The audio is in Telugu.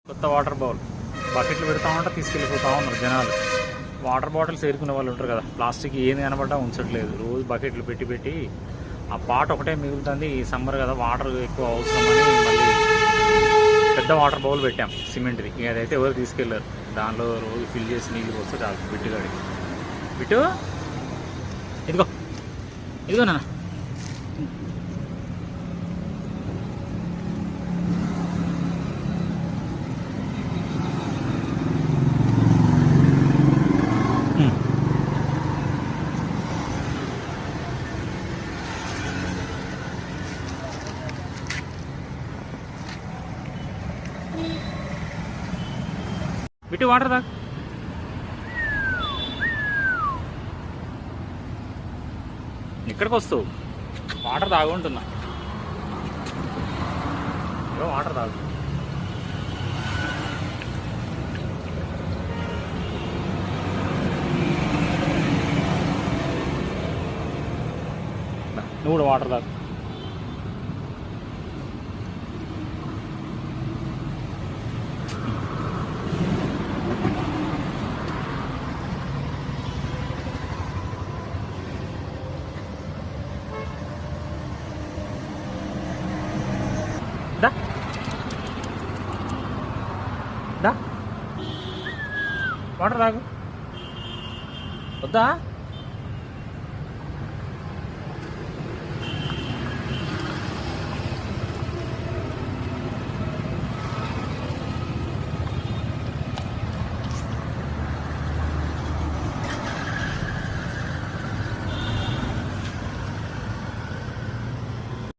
కొత్త వాటర్ బౌల్ బకెట్లు పెడతా ఉంటే తీసుకెళ్ళిపోతా ఉన్నారు జనాలు. వాటర్ బాటిల్స్ ఏరుకునే వాళ్ళు ఉంటారు కదా, ప్లాస్టిక్ ఏది కనబడ్డా ఉంచట్లేదు. రోజు బకెట్లు పెట్టి పెట్టి ఆ పాట ఒకటే మిగులుతుంది. ఈ సమ్మర్ కదా, వాటర్ ఎక్కువ అవసరమని మళ్ళీ పెద్ద వాటర్ బౌల్ పెట్టాం సిమెంట్ది. ఇక అదైతే ఎవరు తీసుకెళ్ళారు. దానిలో రోజు ఫిల్ చేసి నీళ్ళు వస్తే చాలు. బిట్టుగాడికి బిట్టు ఇదిగో ఇదిగో నాన్న. బిట్టు వాటర్ తాగు. ఎక్కడికి వస్తావు? వాటర్ తాగుంటున్నా. వాటర్ తాగు. నువ్వు కూడా వాటర్ తాగు. దా దా వాటర్ తాగు. వద్దా?